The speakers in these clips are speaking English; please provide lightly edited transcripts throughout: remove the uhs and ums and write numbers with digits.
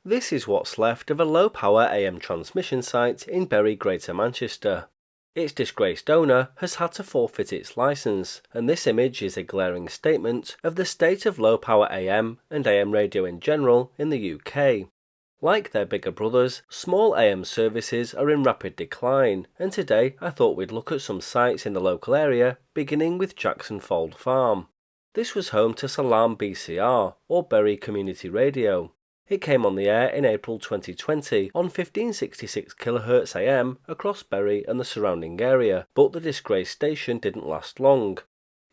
This is what's left of a low-power AM transmission site in Bury, Greater Manchester. Its disgraced owner has had to forfeit its licence, and this image is a glaring statement of the state of low-power AM and AM radio in general in the UK. Like their bigger brothers, small AM services are in rapid decline, and today I thought we'd look at some sites in the local area, beginning with Jackson Fold Farm. This was home to Salam BCR, or Bury Community Radio. It came on the air in April 2020 on 1566 kHz AM across Bury and the surrounding area, but the disgraced station didn't last long.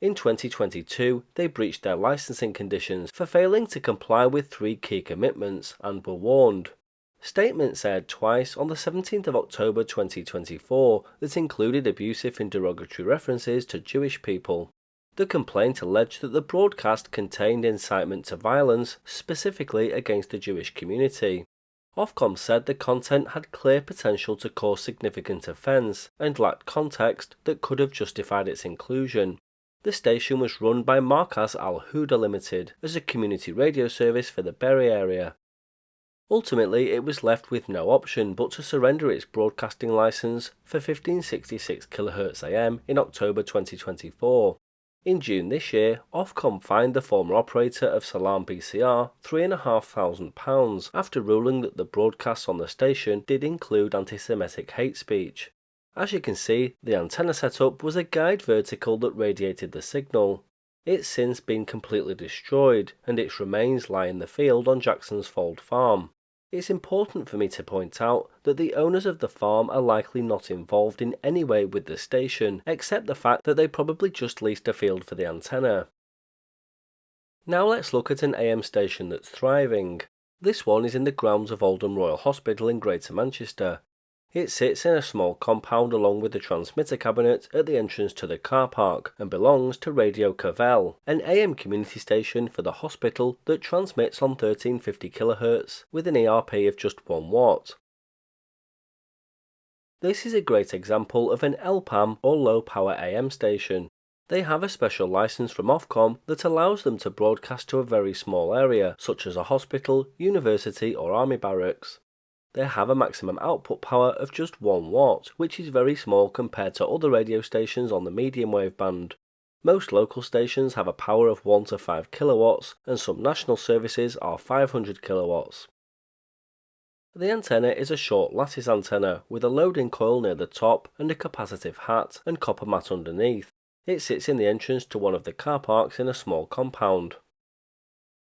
In 2022, they breached their licensing conditions for failing to comply with 3 key commitments and were warned. Statements aired twice on the 17th of October 2024 that included abusive and derogatory references to Jewish people. The complaint alleged that the broadcast contained incitement to violence, specifically against the Jewish community. Ofcom said the content had clear potential to cause significant offence and lacked context that could have justified its inclusion. The station was run by Markaz Al Huda Limited as a community radio service for the Bury area. Ultimately, it was left with no option but to surrender its broadcasting licence for 1566 kHz AM in October 2024. In June this year, Ofcom fined the former operator of Salam BCR £3,500 after ruling that the broadcasts on the station did include anti-Semitic hate speech. As you can see, the antenna setup was a guide vertical that radiated the signal. It's since been completely destroyed, and its remains lie in the field on Jackson's Fold Farm. It's important for me to point out that the owners of the farm are likely not involved in any way with the station, except the fact that they probably just leased a field for the antenna. Now let's look at an AM station that's thriving. This one is in the grounds of Oldham Royal Hospital in Greater Manchester. It sits in a small compound along with the transmitter cabinet at the entrance to the car park and belongs to Radio Cavell, an AM community station for the hospital that transmits on 1350 kHz with an ERP of just 1 watt. This is a great example of an LPAM or low power AM station. They have a special license from Ofcom that allows them to broadcast to a very small area, such as a hospital, university or army barracks. They have a maximum output power of just 1 watt, which is very small compared to other radio stations on the medium wave band. Most local stations have a power of 1 to 5 kilowatts, and some national services are 500 kilowatts. The antenna is a short lattice antenna with a loading coil near the top and a capacitive hat and copper mat underneath. It sits in the entrance to one of the car parks in a small compound.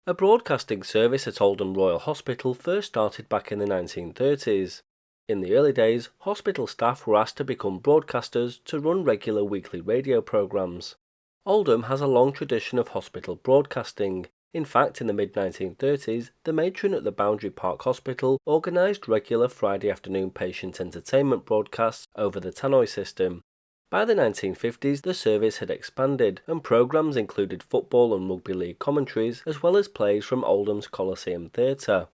A broadcasting service at Oldham Royal Hospital first started back in the 1930s. In the early days, hospital staff were asked to become broadcasters to run regular weekly radio programmes. Oldham has a long tradition of hospital broadcasting. In fact, in the mid-1930s, the matron at the Boundary Park Hospital organised regular Friday afternoon patient entertainment broadcasts over the tannoy system. By the 1950s, the service had expanded, and programmes included football and rugby league commentaries, as well as plays from Oldham's Coliseum Theatre.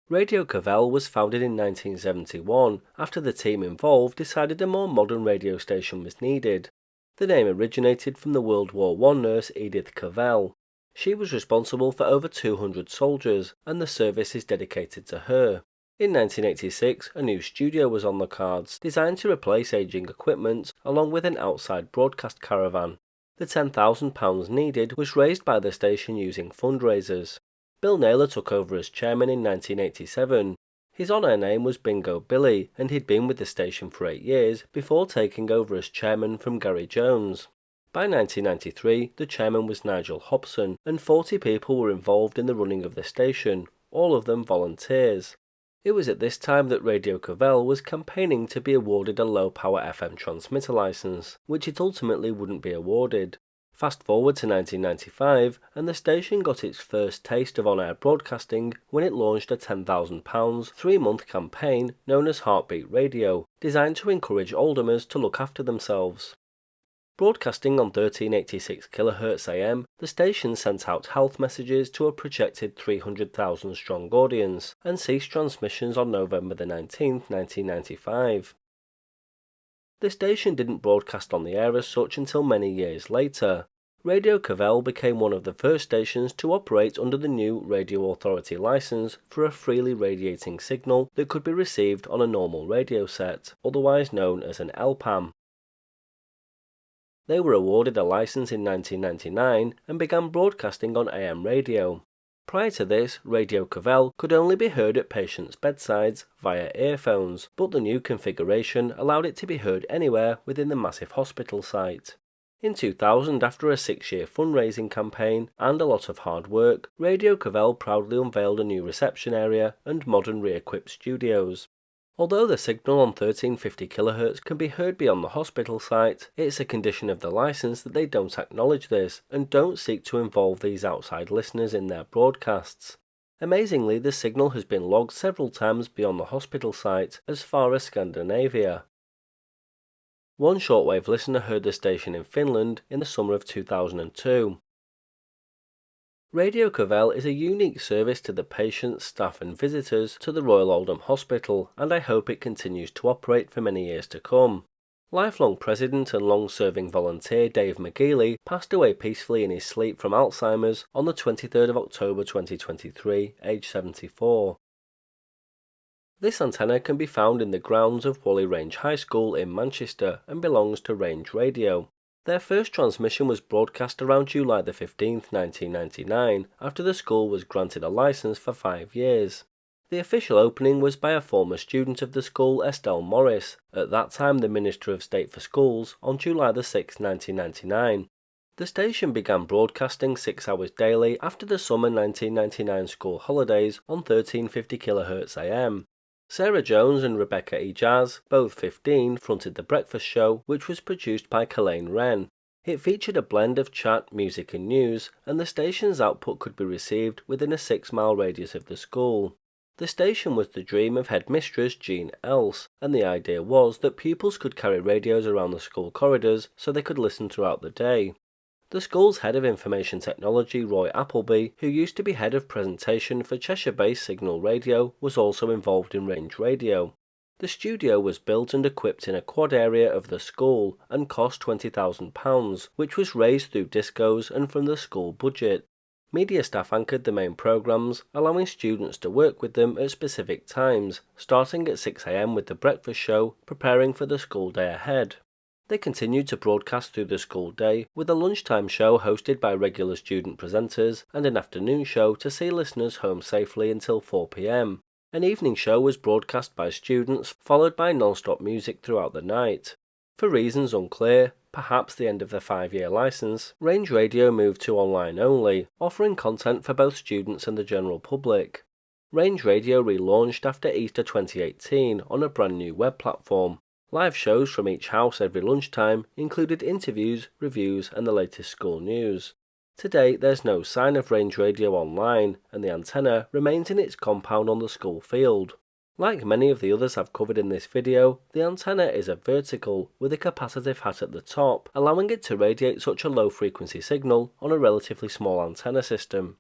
Radio Cavell was founded in 1971, after the team involved decided a more modern radio station was needed. The name originated from the World War I nurse Edith Cavell. She was responsible for over 200 soldiers, and the service is dedicated to her. In 1986, a new studio was on the cards, designed to replace ageing equipment, along with an outside broadcast caravan. The £10,000 needed was raised by the station using fundraisers. Bill Naylor took over as chairman in 1987. His on-air name was Bingo Billy, and he'd been with the station for 8 years before taking over as chairman from Gary Jones. By 1993, the chairman was Nigel Hobson, and 40 people were involved in the running of the station, all of them volunteers. It was at this time that Radio Cavell was campaigning to be awarded a low-power FM transmitter license, which it ultimately wouldn't be awarded. Fast forward to 1995, and the station got its first taste of on-air broadcasting when it launched a £10,000 3-month campaign known as Heartbeat Radio, designed to encourage Oldhamers to look after themselves. Broadcasting on 1386 kHz AM, the station sent out health messages to a projected 300,000 strong audience and ceased transmissions on November 19, 1995. The station didn't broadcast on the air as such until many years later. Radio Cavell became one of the first stations to operate under the new Radio Authority licence for a freely radiating signal that could be received on a normal radio set, otherwise known as an LPAM. They were awarded a licence in 1999 and began broadcasting on AM radio. Prior to this, Radio Cavell could only be heard at patients' bedsides via earphones, but the new configuration allowed it to be heard anywhere within the massive hospital site. In 2000, after a 6-year fundraising campaign and a lot of hard work, Radio Cavell proudly unveiled a new reception area and modern re-equipped studios. Although the signal on 1350 kHz can be heard beyond the hospital site, it's a condition of the licence that they don't acknowledge this and don't seek to involve these outside listeners in their broadcasts. Amazingly, the signal has been logged several times beyond the hospital site, as far as Scandinavia. One shortwave listener heard the station in Finland in the summer of 2002. Radio Cavell is a unique service to the patients, staff and visitors to the Royal Oldham Hospital, and I hope it continues to operate for many years to come. Lifelong president and long-serving volunteer Dave McGeely passed away peacefully in his sleep from Alzheimer's on the 23rd of October 2023, aged 74. This antenna can be found in the grounds of Whalley Range High School in Manchester and belongs to Range Radio. Their first transmission was broadcast around July 15, 1999, after the school was granted a licence for 5 years. The official opening was by a former student of the school, Estelle Morris, at that time the Minister of State for Schools, on July 6, 1999. The station began broadcasting 6 hours daily after the summer 1999 school holidays on 1350 kHz AM. Sarah Jones and Rebecca E. Jazz, both 15, fronted the breakfast show, which was produced by Colleen Wren. It featured a blend of chat, music and news, and the station's output could be received within a 6-mile radius of the school. The station was the dream of headmistress Jean Else, and the idea was that pupils could carry radios around the school corridors so they could listen throughout the day. The school's head of information technology, Roy Appleby, who used to be head of presentation for Cheshire-based Signal Radio, was also involved in Range Radio. The studio was built and equipped in a quad area of the school and cost £20,000, which was raised through discos and from the school budget. Media staff anchored the main programmes, allowing students to work with them at specific times, starting at 6 AM with the breakfast show, preparing for the school day ahead. They continued to broadcast through the school day, with a lunchtime show hosted by regular student presenters and an afternoon show to see listeners home safely until 4 PM. An evening show was broadcast by students, followed by non-stop music throughout the night. For reasons unclear, perhaps the end of their 5-year licence, Range Radio moved to online only, offering content for both students and the general public. Range Radio relaunched after Easter 2018 on a brand new web platform. Live shows from each house every lunchtime included interviews, reviews and the latest school news. Today there's no sign of Range Radio online, and the antenna remains in its compound on the school field. Like many of the others I've covered in this video, the antenna is a vertical with a capacitive hat at the top, allowing it to radiate such a low frequency signal on a relatively small antenna system.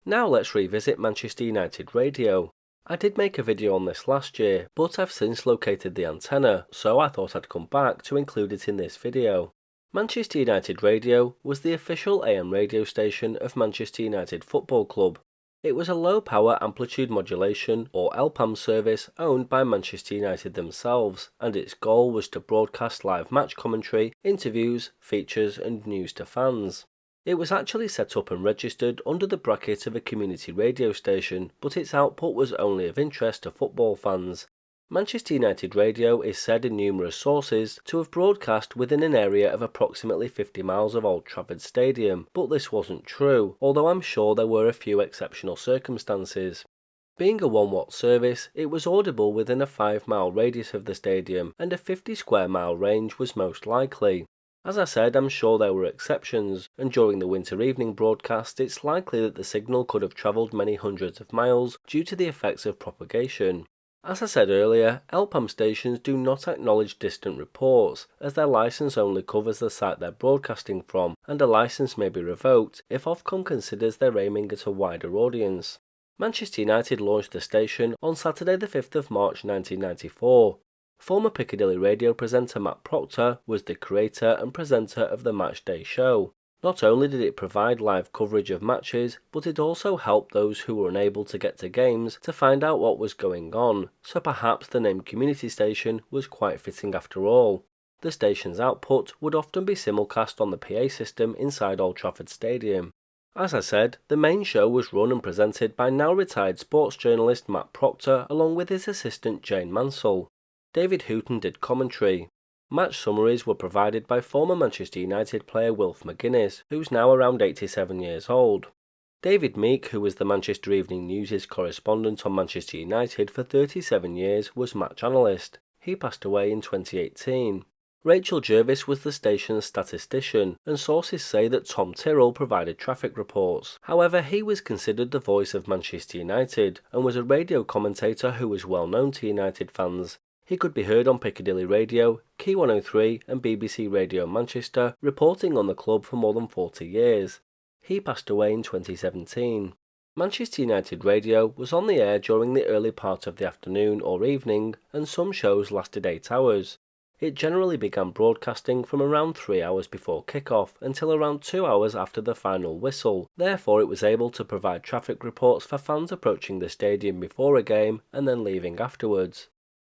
Now let's revisit Manchester United Radio. I did make a video on this last year, but I've since located the antenna, so I thought I'd come back to include it in this video. Manchester United Radio was the official AM radio station of Manchester United Football Club. It was a low-power amplitude modulation, or LPAM service, owned by Manchester United themselves, and its goal was to broadcast live match commentary, interviews, features and news to fans. It was actually set up and registered under the bracket of a community radio station, but its output was only of interest to football fans. Manchester United Radio is said in numerous sources to have broadcast within an area of approximately 50 miles of Old Trafford Stadium, but this wasn't true, although I'm sure there were a few exceptional circumstances. Being a 1-watt service, it was audible within a 5-mile radius of the stadium, and a 50 square mile range was most likely. As I said, I'm sure there were exceptions, and during the winter evening broadcast it's likely that the signal could have travelled many hundreds of miles due to the effects of propagation. As I said earlier, LPAM stations do not acknowledge distant reports, as their licence only covers the site they're broadcasting from, and a licence may be revoked if Ofcom considers they're aiming at a wider audience. Manchester United launched the station on Saturday the 5th of March 1994. Former Piccadilly radio presenter Matt Proctor was the creator and presenter of the Matchday show. Not only did it provide live coverage of matches, but it also helped those who were unable to get to games to find out what was going on, so perhaps the name Community Station was quite fitting after all. The station's output would often be simulcast on the PA system inside Old Trafford Stadium. As I said, the main show was run and presented by now retired sports journalist Matt Proctor along with his assistant Jane Mansell. David Hooton did commentary. Match summaries were provided by former Manchester United player Wilf McGuinness, who's now around 87 years old. David Meek, who was the Manchester Evening News' correspondent on Manchester United for 37 years, was match analyst. He passed away in 2018. Rachel Jervis was the station's statistician, and sources say that Tom Tyrrell provided traffic reports. However, he was considered the voice of Manchester United, and was a radio commentator who was well known to United fans. He could be heard on Piccadilly Radio, Key 103 and BBC Radio Manchester, reporting on the club for more than 40 years. He passed away in 2017. Manchester United Radio was on the air during the early part of the afternoon or evening, and some shows lasted 8 hours. It generally began broadcasting from around 3 hours before kick-off until around 2 hours after the final whistle. Therefore, it was able to provide traffic reports for fans approaching the stadium before a game and then leaving afterwards.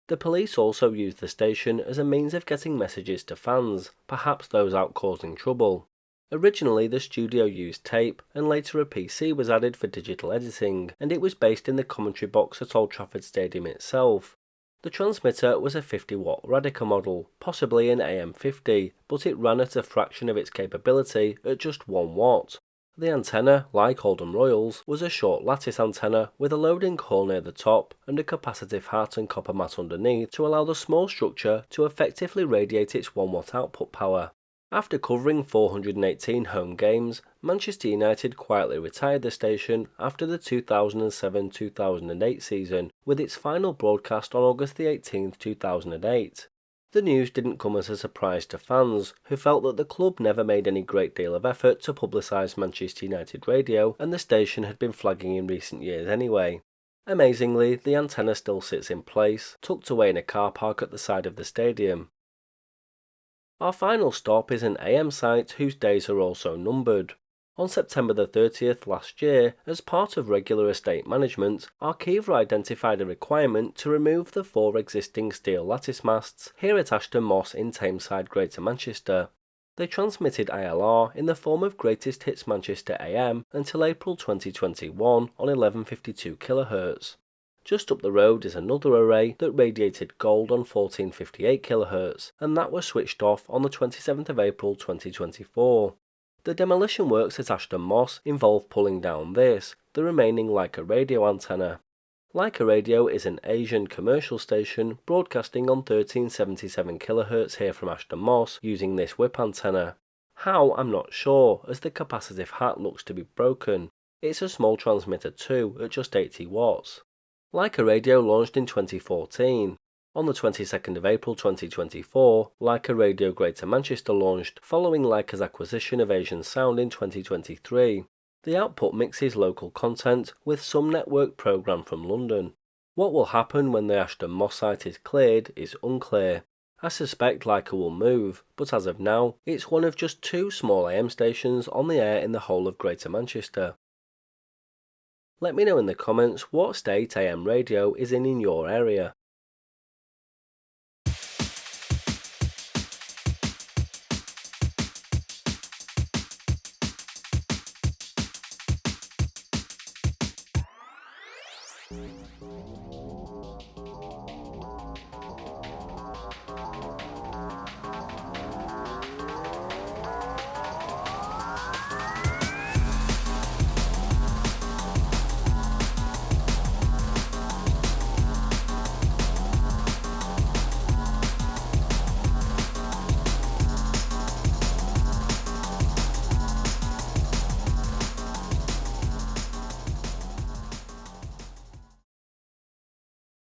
The police also used the station as a means of getting messages to fans, perhaps those out causing trouble. Originally, the studio used tape, and later a PC was added for digital editing, and it was based in the commentary box at Old Trafford Stadium itself. The transmitter was a 50-watt Radica model, possibly an AM50, but it ran at a fraction of its capability at just 1 watt. The antenna, like Oldham Royals, was a short lattice antenna with a loading hole near the top and a capacitive hat and copper mat underneath to allow the small structure to effectively radiate its 1 watt output power. After covering 418 home games, Manchester United quietly retired the station after the 2007-2008 season, with its final broadcast on August 18, 2008. The news didn't come as a surprise to fans, who felt that the club never made any great deal of effort to publicise Manchester United Radio, and the station had been flagging in recent years anyway. Amazingly, the antenna still sits in place, tucked away in a car park at the side of the stadium. Our final stop is an AM site whose days are also numbered. On September the 30th last year, as part of regular estate management, Arqiva identified a requirement to remove the 4 existing steel lattice masts here at Ashton Moss in Tameside, Greater Manchester. They transmitted ILR in the form of Greatest Hits Manchester AM until April 2021 on 1152 kHz. Just up the road is another array that radiated gold on 1458 kHz, and that was switched off on the 27th of April 2024. The demolition works at Ashton Moss involve pulling down this, the remaining Leica radio antenna. Leica Radio is an Asian commercial station broadcasting on 1377 kHz here from Ashton Moss using this whip antenna. How, I'm not sure, as the capacitive hat looks to be broken. It's a small transmitter too, at just 80 watts. Leica Radio launched in 2014. On the 22nd of April 2024, Leica Radio Greater Manchester launched, following Leica's acquisition of Asian Sound in 2023. The output mixes local content with some network programme from London. What will happen when the Ashton Moss site is cleared is unclear. I suspect Leica will move, but as of now, it's one of just 2 small AM stations on the air in the whole of Greater Manchester. Let me know in the comments what state AM radio is in your area.